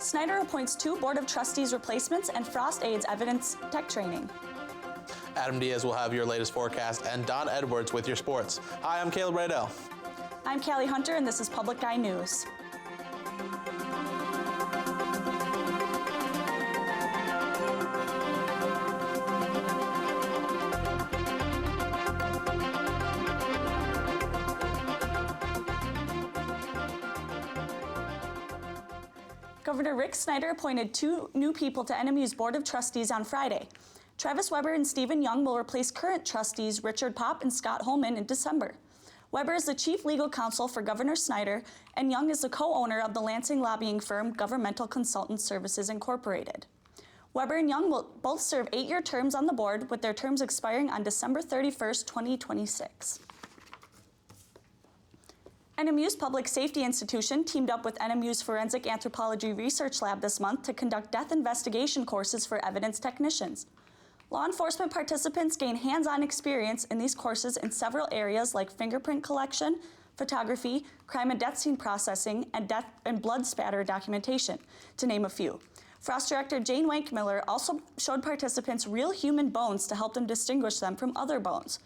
Snyder appoints 2 Board of Trustees replacements and Frost aids evidence tech training. Adam Diaz will have your latest forecast, and Don Edwards with your sports. Hi, I'm Caleb Rydell. I'm Callie Hunter, and this is Public Guy News. Governor Rick Snyder appointed 2 new people to NMU's Board of Trustees on Friday. Travis Weber and Stephen Young will replace current trustees Richard Popp and Scott Holman in December. Weber is the chief legal counsel for Governor Snyder, and Young is the co-owner of the Lansing lobbying firm Governmental Consultant Services Incorporated. Weber and Young will both serve 8-year terms on the board, with their terms expiring on December 31st, 2026. NMU's Public Safety Institution teamed up with NMU's Forensic Anthropology Research Lab this month to conduct death investigation courses for evidence technicians. Law enforcement participants gain hands-on experience in these courses in several areas like fingerprint collection, photography, crime and death scene processing, and death and blood spatter documentation, to name a few. Frost Director Jane Wankmiller also showed participants real human bones to help them distinguish them from other bones.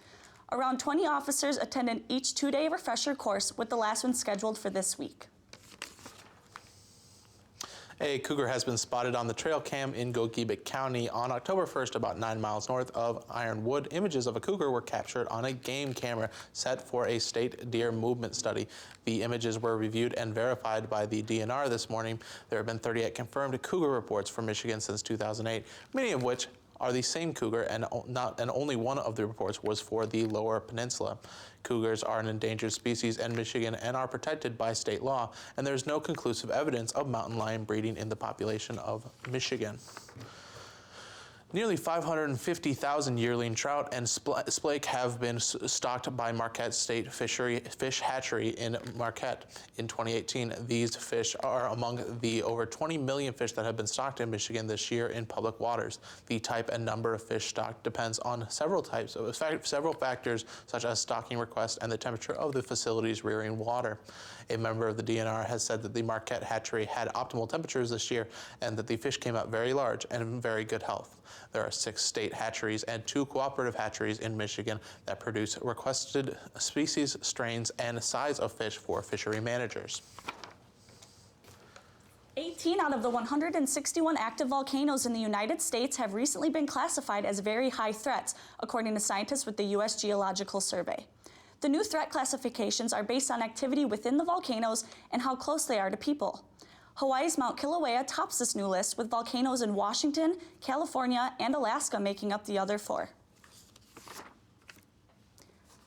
Around 20 officers attended each 2-day refresher course, with the last one scheduled for this week. A cougar has been spotted on the trail cam in Gogebic County on October 1st, about 9 miles north of Ironwood. Images of a cougar were captured on a game camera set for a state deer movement study. The images were reviewed and verified by the DNR this morning. There have been 38 confirmed cougar reports from Michigan since 2008, many of which are the same cougar, and only one of the reports was for the Lower Peninsula. Cougars are an endangered species in Michigan and are protected by state law, and there is no conclusive evidence of mountain lion breeding in the population of Michigan. Nearly 550,000 yearling trout and splake have been stocked by Marquette State Fish Hatchery in Marquette. In 2018, these fish are among the over 20 million fish that have been stocked in Michigan this year in public waters. The type and number of fish stocked depends on several factors, such as stocking requests and the temperature of the facility's rearing water. A member of the DNR has said that the Marquette hatchery had optimal temperatures this year and that the fish came out very large and in very good health. There are 6 state hatcheries and 2 cooperative hatcheries in Michigan that produce requested species, strains, and size of fish for fishery managers. 18 out of the 161 active volcanoes in the United States have recently been classified as very high threats, according to scientists with the U.S. Geological Survey. The new threat classifications are based on activity within the volcanoes and how close they are to people. Hawaii's Mount Kilauea tops this new list, with volcanoes in Washington, California, and Alaska making up the other 4.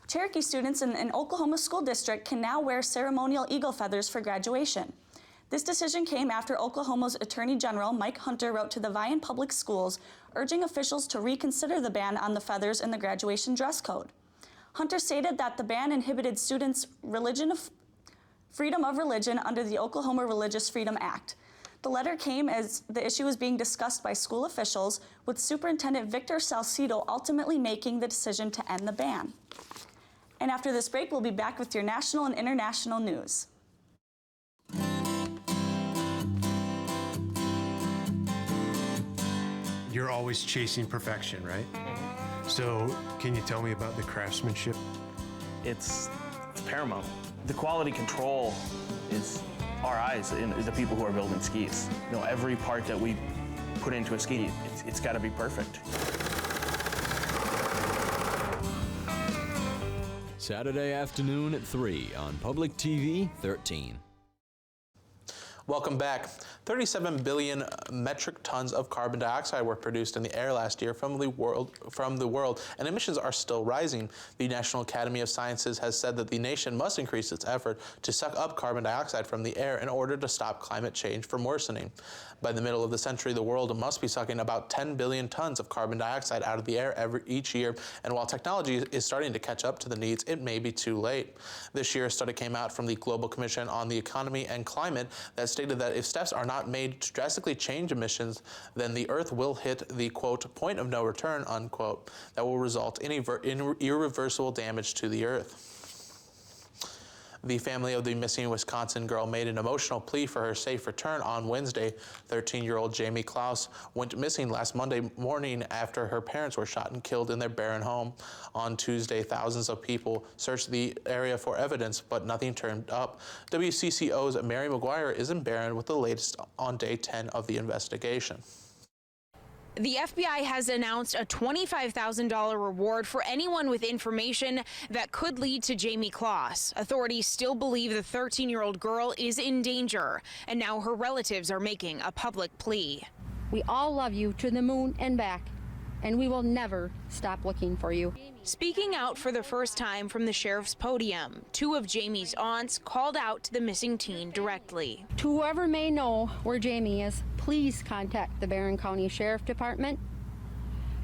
Cherokee students in an Oklahoma school district can now wear ceremonial eagle feathers for graduation. This decision came after Oklahoma's Attorney General Mike Hunter wrote to the Vian Public Schools, urging officials to reconsider the ban on the feathers in the graduation dress code. Hunter stated that the ban inhibited students' freedom of religion under the Oklahoma Religious Freedom Act. The letter came as the issue was being discussed by school officials, with Superintendent Victor Salcido ultimately making the decision to end the ban. And after this break, we'll be back with your national and international news. You're always chasing perfection, right? So can you tell me about the craftsmanship? It's paramount. The quality control is our eyes and the people who are building skis. You know, every part that we put into a ski, it's got to be perfect. Saturday afternoon at 3 on Public TV 13. Welcome back. 37 billion metric tons of carbon dioxide were produced in the air last year from the world, and emissions are still rising. The National Academy of Sciences has said that the nation must increase its effort to suck up carbon dioxide from the air in order to stop climate change from worsening. By the middle of the century, the world must be sucking about 10 billion tons of carbon dioxide out of the air each year, and while technology is starting to catch up to the needs, it may be too late. This year, a study came out from the Global Commission on the Economy and Climate that stated that if steps are not made to drastically change emissions, then the Earth will hit the, quote, point of no return, unquote, that will result in irreversible damage to the Earth. The family of the missing Wisconsin girl made an emotional plea for her safe return on Wednesday. 13-year-old Jamie Klaus went missing last Monday morning after her parents were shot and killed in their Barron home. On Tuesday, thousands of people searched the area for evidence, but nothing turned up. WCCO's Mary McGuire is in Barron with the latest on day 10 of the investigation. The FBI has announced a $25,000 reward for anyone with information that could lead to Jamie Klaus. Authorities still believe the 13-year-old girl is in danger, and now her relatives are making a public plea. We all love you to the moon and back, and we will never stop looking for you. Speaking out for the first time from the sheriff's podium, two of Jamie's aunts called out to the missing teen directly. To whoever may know where Jamie is, please contact the Barron County Sheriff Department.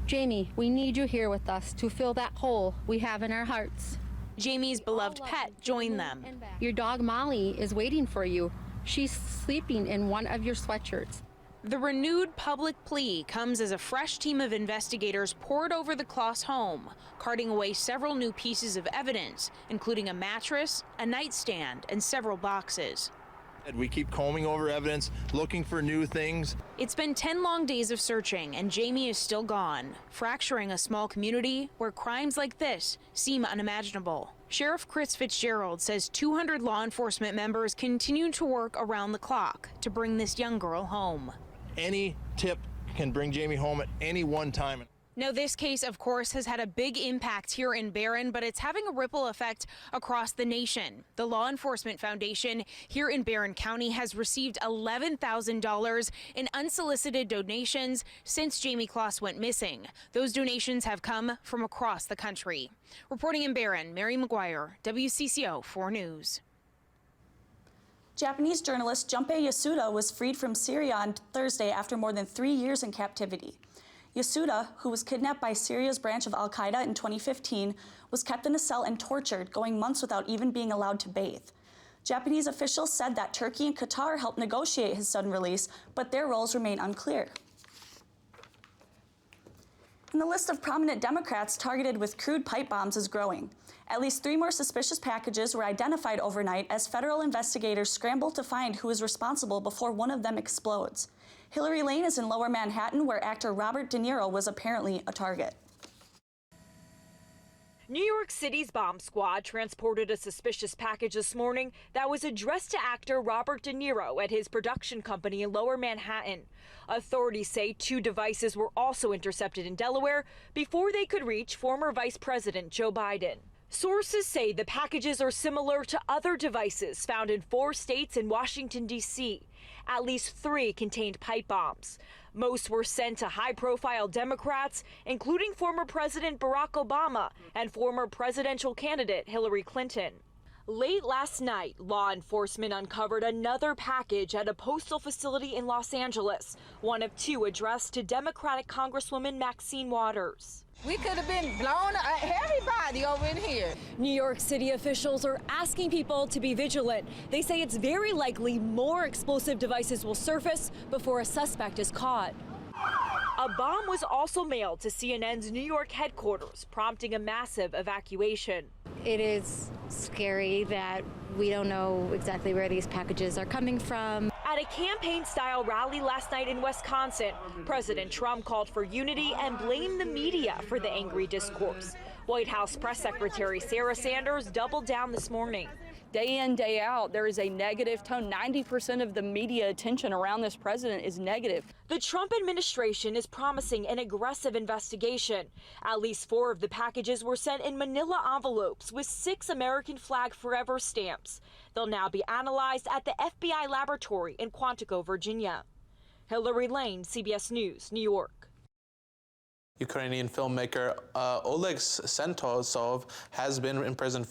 Jamie, we need you here with us to fill that hole we have in our hearts. Jamie's beloved pet joined them. Your dog Molly is waiting for you. She's sleeping in one of your sweatshirts. The renewed public plea comes as a fresh team of investigators poured over the Klaus home, carting away several new pieces of evidence, including a mattress, a nightstand, and several boxes. We keep combing over evidence, looking for new things. It's been 10 long days of searching, and Jamie is still gone, fracturing a small community where crimes like this seem unimaginable. Sheriff Chris Fitzgerald says 200 law enforcement members continue to work around the clock to bring this young girl home. Any tip can bring Jamie home at any one time. Now, this case, of course, has had a big impact here in Barron, but it's having a ripple effect across the nation. The Law Enforcement Foundation here in Barron County has received $11,000 in unsolicited donations since Jamie Klaus went missing. Those donations have come from across the country. Reporting in Barron, Mary McGuire, WCCO 4 News. Japanese journalist Junpei Yasuda was freed from Syria on Thursday after more than 3 years in captivity. Yasuda, who was kidnapped by Syria's branch of al-Qaeda in 2015, was kept in a cell and tortured, going months without even being allowed to bathe. Japanese officials said that Turkey and Qatar helped negotiate his sudden release, but their roles remain unclear. And the list of prominent Democrats targeted with crude pipe bombs is growing. At least 3 more suspicious packages were identified overnight as federal investigators scramble to find who is responsible before one of them explodes. Hillary Lane is in Lower Manhattan, where actor Robert De Niro was apparently a target. New York City's bomb squad transported a suspicious package this morning that was addressed to actor Robert De Niro at his production company in Lower Manhattan. Authorities say 2 devices were also intercepted in Delaware before they could reach former Vice President Joe Biden. Sources say the packages are similar to other devices found in 4 states and Washington, D.C. At least 3 contained pipe bombs. Most were sent to high-profile Democrats, including former President Barack Obama and former presidential candidate Hillary Clinton. Late last night, law enforcement uncovered another package at a postal facility in Los Angeles, one of 2 addressed to Democratic Congresswoman Maxine Waters. We could have been blown, everybody over in here. New York City officials are asking people to be vigilant. They say it's very likely more explosive devices will surface before a suspect is caught. A bomb was also mailed to CNN's New York headquarters, prompting a massive evacuation. It is scary that we don't know exactly where these packages are coming from. At a campaign-style rally last night in Wisconsin, President Trump called for unity and blamed the media for the angry discourse. White House Press Secretary Sarah Sanders doubled down this morning. Day in, day out, there is a negative tone. 90% of the media attention around this president is negative. The Trump administration is promising an aggressive investigation. At least 4 of the packages were sent in manila envelopes with 6 American flag forever stamps. They'll now be analyzed at the FBI laboratory in Quantico, Virginia. Hillary Lane, CBS News, New York. Ukrainian filmmaker Oleg Sentsov has been imprisoned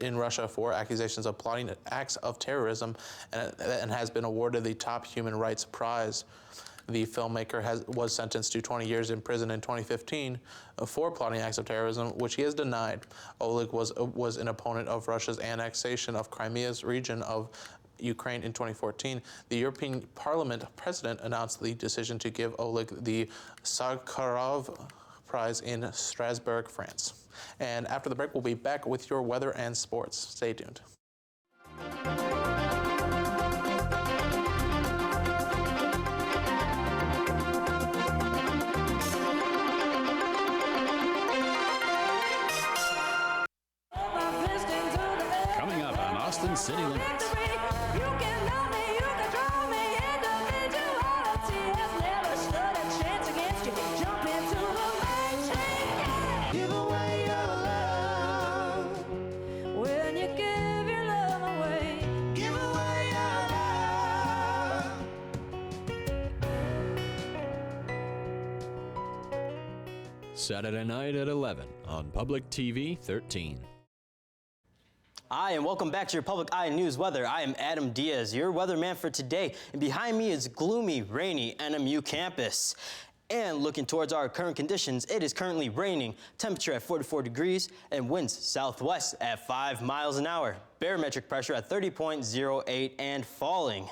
in Russia for accusations of plotting acts of terrorism and has been awarded the top human rights prize. The filmmaker was sentenced to 20 years in prison in 2015 for plotting acts of terrorism, which he has denied. Oleg was an opponent of Russia's annexation of Crimea's region of Ukraine in 2014. The European Parliament president announced the decision to give Oleg the Sakharov Prize in Strasbourg, France. And after the break, we'll be back with your weather and sports. Stay tuned. city limits. Saturday night at 11 on Public TV 13. Hi, and welcome back to your Public Eye News weather. I am Adam Diaz, your weatherman for today, and behind me is gloomy, rainy NMU campus. And looking towards our current conditions, it is currently raining, temperature at 44 degrees, and winds southwest at 5 miles an hour. Barometric pressure at 30.08 and falling.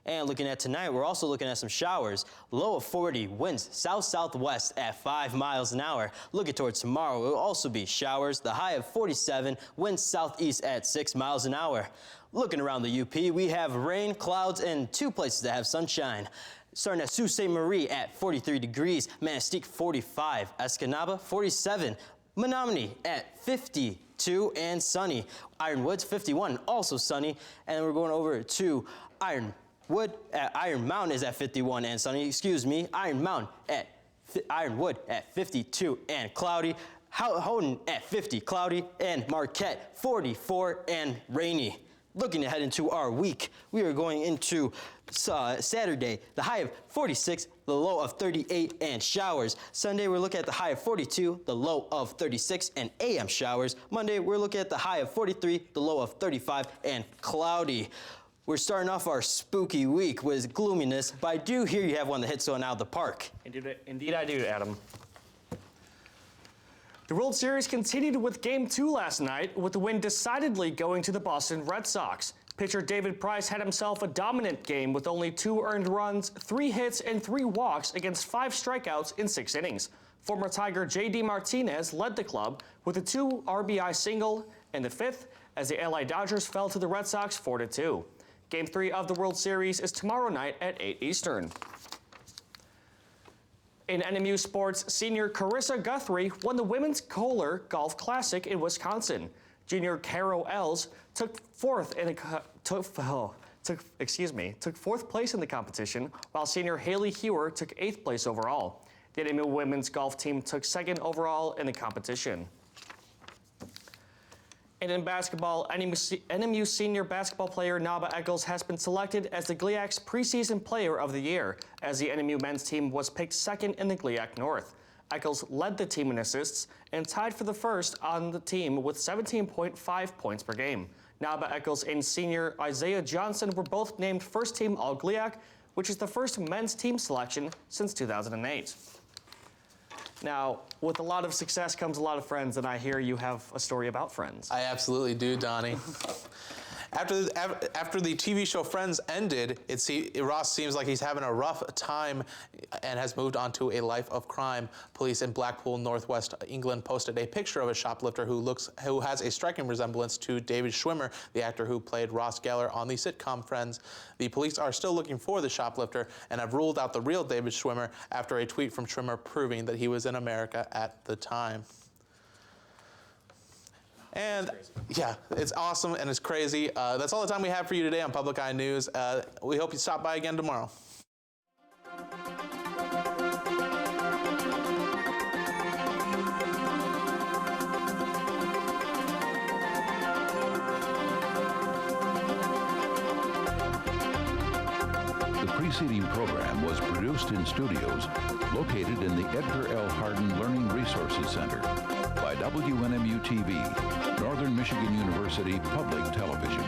And looking at tonight, we're also looking at some showers. Low of 40, winds south-southwest at 5 miles an hour. Looking towards tomorrow, it will also be showers. The high of 47, winds southeast at 6 miles an hour. Looking around the UP, we have rain, clouds, and 2 places that have sunshine. Starting at Sault Ste. Marie at 43 degrees, Manistee 45, Escanaba 47, Menominee at 52 and sunny. Iron Woods 51, also sunny. And then we're going over to Iron Mountain is at 51 and sunny. Ironwood at 52 and cloudy. Houghton at 50, cloudy, and Marquette 44 and rainy. Looking ahead into our week, we are going into Saturday, the high of 46, the low of 38 and showers. Sunday, we're looking at the high of 42, the low of 36 and AM showers. Monday, we're looking at the high of 43, the low of 35 and cloudy. We're starting off our spooky week with gloominess, but I do hear you have one that hits one out of the park. Indeed I do, Adam. The World Series continued with Game 2 last night, with the win decidedly going to the Boston Red Sox. Pitcher David Price had himself a dominant game with only 2 earned runs, 3 hits, and 3 walks against 5 strikeouts in 6 innings. Former Tiger J.D. Martinez led the club with a 2 RBI single in the 5th as the LA Dodgers fell to the Red Sox 4-2. Game 3 of the World Series is tomorrow night at 8 Eastern. In NMU sports, senior Carissa Guthrie won the Women's Kohler Golf Classic in Wisconsin. Junior Caro Els took fourth place in the competition, while senior Haley Hewer took 8th place overall. The NMU women's golf team took 2nd overall in the competition. And in basketball, NMU senior basketball player Naba Eccles has been selected as the GLIAC's preseason player of the year, as the NMU men's team was picked 2nd in the GLIAC North. Eccles led the team in assists and tied for the first on the team with 17.5 points per game. Naba Eccles and senior Isaiah Johnson were both named first team All-GLIAC, which is the first men's team selection since 2008. Now, with a lot of success comes a lot of friends, and I hear you have a story about Friends. I absolutely do, Donnie. After the TV show Friends ended, Ross seems like he's having a rough time and has moved on to a life of crime. Police in Blackpool, Northwest England, posted a picture of a shoplifter who has a striking resemblance to David Schwimmer, the actor who played Ross Geller on the sitcom Friends. The police are still looking for the shoplifter and have ruled out the real David Schwimmer after a tweet from Schwimmer proving that he was in America at the time. And yeah, it's awesome and it's crazy. That's all the time we have for you today on Public Eye News. We hope you stop by again tomorrow. The preceding program was produced in studios located in the Edgar L. Hardin Learning Resources Center by WNMU-TV, Northern Michigan University Public Television.